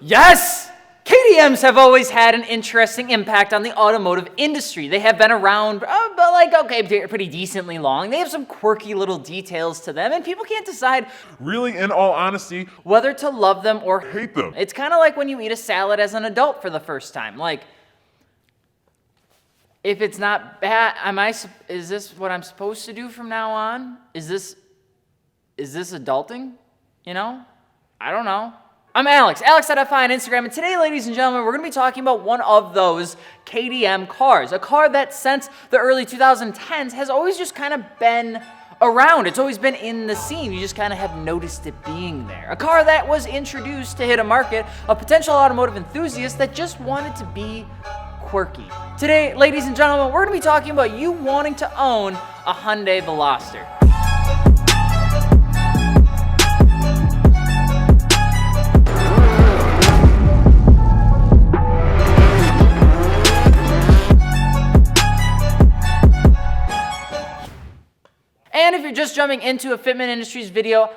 Yes! KTMs have always had an interesting impact on the automotive industry. They have been around, but like, okay, pretty decently long. They have some quirky little details to them, and people can't decide, really, in all honesty, whether to love them or hate them. It's kind of like when you eat a salad as an adult for the first time. Like, if it's not bad, is this what I'm supposed to do from now on? Is this adulting? You know? I don't know. I'm Alex at.fi on Instagram, and today, ladies and gentlemen, we're going to be talking about one of those KTM cars, a car that since the early 2010s has always just kind of been around. It's always been in the scene. You just kind of have noticed it being there. A car that was introduced to hit a market of potential automotive enthusiasts that just wanted to be quirky. Today, ladies and gentlemen, we're going to be talking about you wanting to own a Hyundai Veloster. And if you're just jumping into a Fitment Industries video,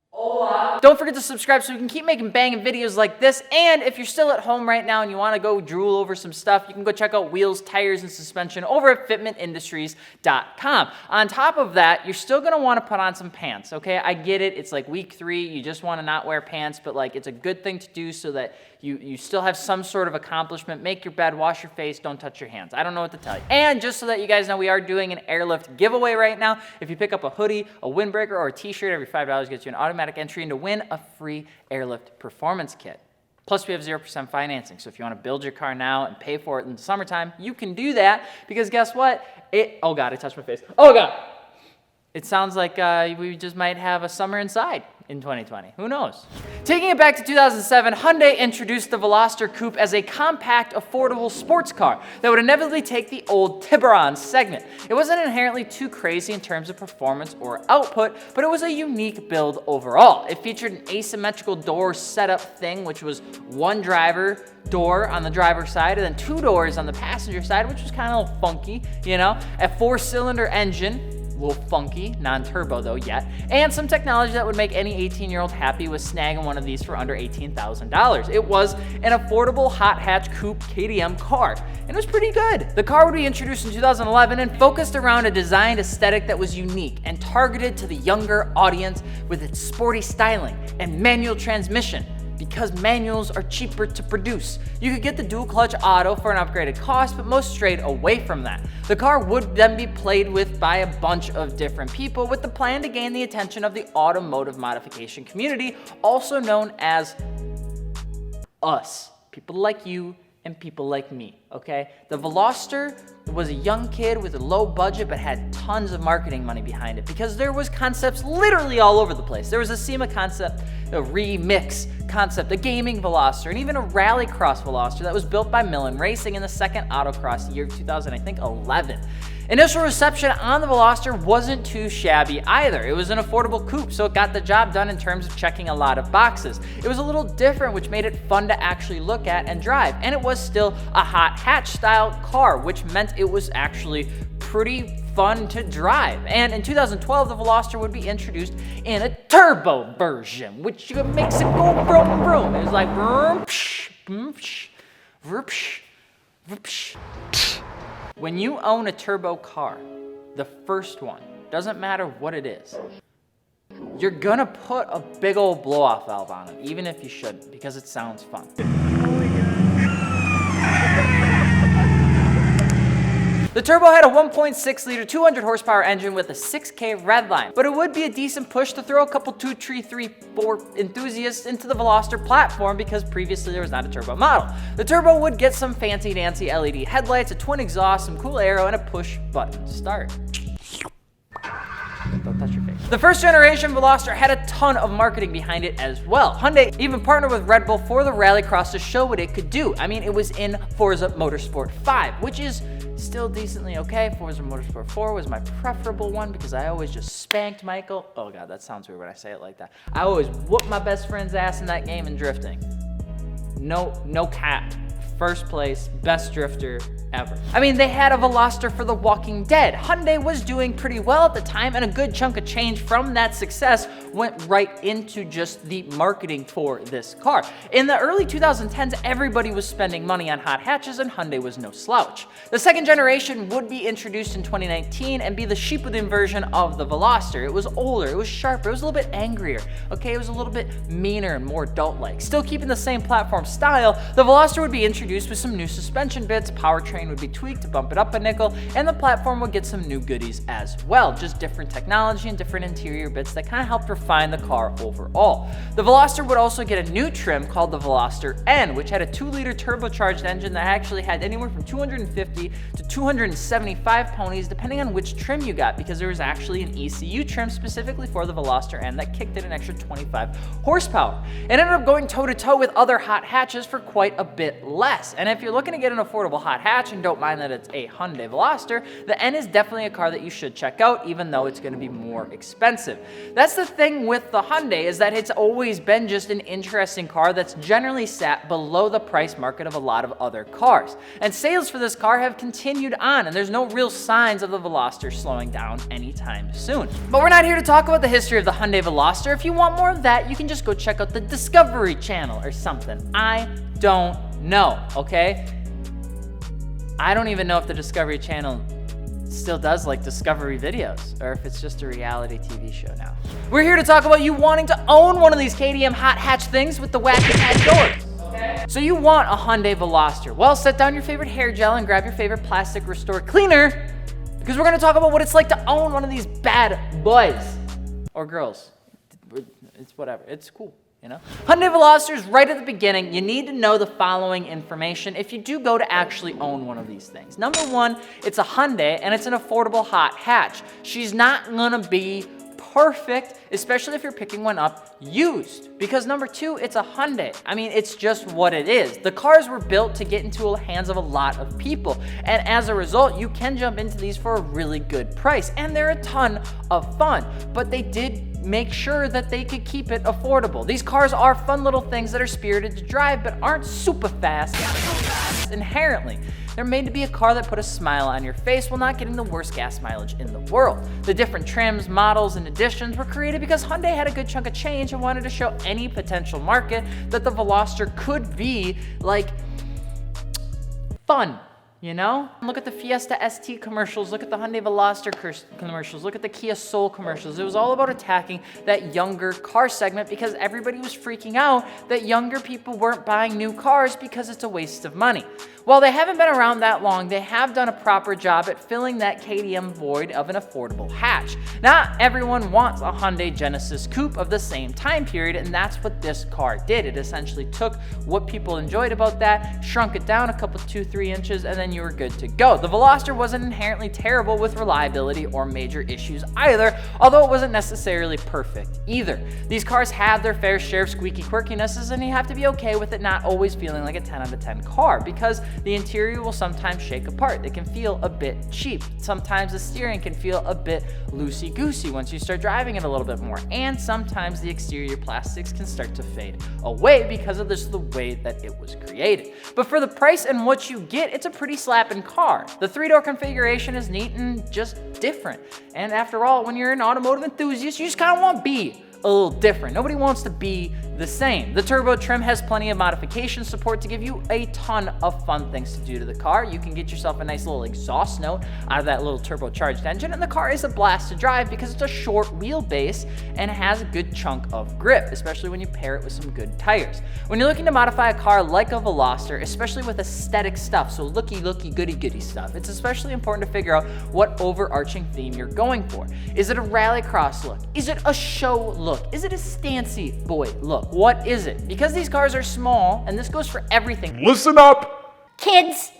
hola. Don't forget to subscribe so we can keep making banging videos like this. And if you're still at home right now and you want to go drool over some stuff, you can go check out wheels, tires, and suspension over at fitmentindustries.com. On top of that, you're still going to want to put on some pants, okay? I get it. It's like week 3. You just want to not wear pants, but like it's a good thing to do so that you still have some sort of accomplishment. Make your bed, wash your face, don't touch your hands. I don't know what to tell you. And just so that you guys know, we are doing an airlift giveaway right now. If you pick up a hoodie, a windbreaker, or a t-shirt, every $5 gets you an automatic entry into win a free airlift performance kit. Plus, we have 0% financing. So if you want to build your car now and pay for it in the summertime, you can do that because guess what? Oh God, I touched my face. Oh God. It sounds like we just might have a summer inside in 2020. Who knows? Taking it back to 2007, Hyundai introduced the Veloster Coupe as a compact, affordable sports car that would inevitably take the old Tiburon segment. It wasn't inherently too crazy in terms of performance or output, but it was a unique build overall. It featured an asymmetrical door setup thing, which was one driver door on the driver's side and then 2 doors on the passenger side, which was kind of funky, you know? A 4-cylinder engine, a little funky, non-turbo though yet, and some technology that would make any 18-year-old happy with snagging one of these for under $18,000. It was an affordable hot hatch coupe KTM car, and it was pretty good. The car would be introduced in 2011 and focused around a design aesthetic that was unique and targeted to the younger audience with its sporty styling and manual transmission, because manuals are cheaper to produce. You could get the dual clutch auto for an upgraded cost, but most strayed away from that. The car would then be played with by a bunch of different people with the plan to gain the attention of the automotive modification community, also known as us, people like you and people like me, okay? The Veloster was a young kid with a low budget but had tons of marketing money behind it because there was concepts literally all over the place. There was a SEMA concept, a remix concept, a gaming Veloster, and even a rallycross Veloster that was built by Millen Racing in the second autocross year of 2011. Initial reception on the Veloster wasn't too shabby either. It was an affordable coupe, so it got the job done in terms of checking a lot of boxes. It was a little different, which made it fun to actually look at and drive, and it was still a hot hatch style car, which meant it was actually pretty fun to drive. And in 2012, the Veloster would be introduced in a turbo version, which makes it go vroom vroom. It was like vroom, psh, vroom, psh, vroom, psh, vroom, psh. When you own a turbo car, the first one, doesn't matter what it is, you're gonna put a big old blow-off valve on it, even if you shouldn't, because it sounds fun. The turbo had a 1.6-liter, 200 horsepower engine with a 6K redline, but it would be a decent push to throw a couple 2, 3, 3, 4 enthusiasts into the Veloster platform because previously there was not a turbo model. The turbo would get some fancy-dancy LED headlights, a twin exhaust, some cool aero, and a push-button start. Don't touch your face. The first generation Veloster had a ton of marketing behind it as well. Hyundai even partnered with Red Bull for the rallycross to show what it could do. I mean, it was in Forza Motorsport 5, which is still decently okay. Forza Motorsport 4 was my preferable one because I always just spanked Michael. Oh God, that sounds weird when I say it like that. I always whooped my best friend's ass in that game in drifting. No cap. First place, best drifter ever. I mean, they had a Veloster for The Walking Dead. Hyundai was doing pretty well at the time, and a good chunk of change from that success went right into just the marketing for this car. In the early 2010s, everybody was spending money on hot hatches, and Hyundai was no slouch. The second generation would be introduced in 2019 and be the sheep-within version of the Veloster. It was older, it was sharper, it was a little bit angrier, okay? It was a little bit meaner and more adult-like. Still keeping the same platform style, the Veloster would be introduced with some new suspension bits, powertrain would be tweaked to bump it up a nickel, and the platform would get some new goodies as well, just different technology and different interior bits that kind of helped refine the car overall. The Veloster would also get a new trim called the Veloster N, which had a 2-liter turbocharged engine that actually had anywhere from 250 to 275 ponies, depending on which trim you got, because there was actually an ECU trim specifically for the Veloster N that kicked in an extra 25 horsepower. It ended up going toe-to-toe with other hot hatches for quite a bit less. And if you're looking to get an affordable hot hatch and don't mind that it's a Hyundai Veloster, the N is definitely a car that you should check out, even though it's going to be more expensive. That's the thing with the Hyundai, is that it's always been just an interesting car that's generally sat below the price market of a lot of other cars. And sales for this car have continued on, and there's no real signs of the Veloster slowing down anytime soon. But we're not here to talk about the history of the Hyundai Veloster. If you want more of that, you can just go check out the Discovery Channel or something. I don't know, okay? I don't even know if the Discovery Channel still does like Discovery videos, or if it's just a reality TV show now. We're here to talk about you wanting to own one of these KTM hot hatch things with the wacky head doors. Okay. So you want a Hyundai Veloster. Well, set down your favorite hair gel and grab your favorite plastic restore cleaner, because we're gonna talk about what it's like to own one of these bad boys. Or girls. It's whatever, it's cool. You know? Hyundai Velosters, right at the beginning, you need to know the following information if you do go to actually own one of these things. Number one, it's a Hyundai and it's an affordable hot hatch. She's not gonna be perfect, especially if you're picking one up used. Because number two, it's a Hyundai. I mean, it's just what it is. The cars were built to get into the hands of a lot of people. And as a result, you can jump into these for a really good price. And they're a ton of fun. But they did make sure that they could keep it affordable. These cars are fun little things that are spirited to drive, but aren't super fast inherently. They're made to be a car that put a smile on your face while not getting the worst gas mileage in the world. The different trims, models, and additions were created because Hyundai had a good chunk of change and wanted to show any potential market that the Veloster could be like fun. You know? Look at the Fiesta ST commercials, look at the Hyundai Veloster commercials, look at the Kia Soul commercials. It was all about attacking that younger car segment because everybody was freaking out that younger people weren't buying new cars because it's a waste of money. While they haven't been around that long, they have done a proper job at filling that KTM void of an affordable hatch. Not everyone wants a Hyundai Genesis Coupe of the same time period, and that's what this car did. It essentially took what people enjoyed about that, shrunk it down a couple 2-3 inches, and then you were good to go. The Veloster wasn't inherently terrible with reliability or major issues either, although it wasn't necessarily perfect either. These cars have their fair share of squeaky quirkinesses, and you have to be okay with it not always feeling like a 10 out of 10 car, because the interior will sometimes shake apart. It can feel a bit cheap. Sometimes the steering can feel a bit loosey-goosey once you start driving it a little bit more, and sometimes the exterior plastics can start to fade away because of the way that it was created. But for the price and what you get, it's a pretty slapping car. The 3-door configuration is neat and just different. And after all, when you're an automotive enthusiast, you just kind of want to be a little different. Nobody wants to be the same. The turbo trim has plenty of modification support to give you a ton of fun things to do to the car. You can get yourself a nice little exhaust note out of that little turbocharged engine, and the car is a blast to drive because it's a short wheelbase and it has a good chunk of grip, especially when you pair it with some good tires. When you're looking to modify a car like a Veloster, especially with aesthetic stuff, so looky, goody stuff, it's especially important to figure out what overarching theme you're going for. Is it a rallycross look? Is it a show look? Is it a stancy boy look? What is it? Because these cars are small, and this goes for everything. Listen up! Kids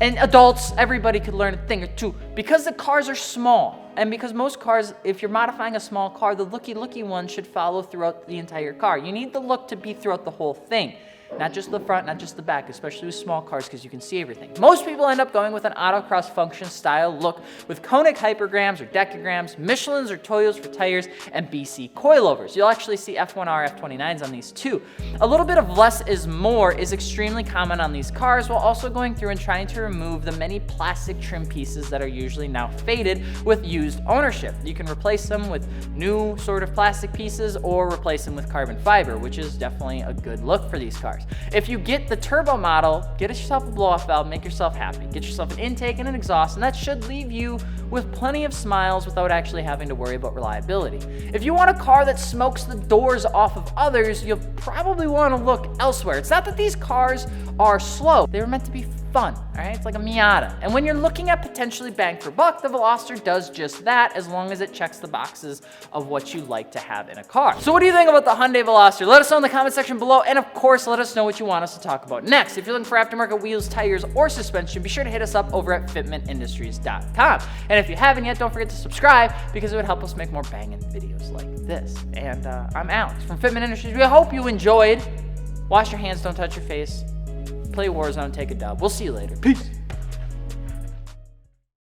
and adults, everybody could learn a thing or two. Because the cars are small, and because most cars, if you're modifying a small car, the looky one should follow throughout the entire car. You need the look to be throughout the whole thing. Not just the front, not just the back, especially with small cars because you can see everything. Most people end up going with an autocross function style look with conic hypergrams or decograms, Michelins or Toyos for tires, and BC coilovers. You'll actually see F1R, F29s on these too. A little bit of less is more is extremely common on these cars, while also going through and trying to remove the many plastic trim pieces that are usually now faded with used ownership. You can replace them with new sort of plastic pieces or replace them with carbon fiber, which is definitely a good look for these cars. If you get the turbo model, get yourself a blow-off valve, make yourself happy. Get yourself an intake and an exhaust, and that should leave you with plenty of smiles without actually having to worry about reliability. If you want a car that smokes the doors off of others, you'll probably want to look elsewhere. It's not that these cars are slow. They were meant to be fun, all right? It's like a Miata. And when you're looking at potentially bang for buck, the Veloster does just that, as long as it checks the boxes of what you like to have in a car. So what do you think about the Hyundai Veloster? Let us know in the comment section below, and of course, let us know what you want us to talk about next. If you're looking for aftermarket wheels, tires, or suspension, be sure to hit us up over at fitmentindustries.com. And if you haven't yet, don't forget to subscribe, because it would help us make more banging videos like this. And I'm Alex from Fitment Industries. We hope you enjoyed. Wash your hands, don't touch your face. Play Warzone, take a dub. We'll see you later. Peace.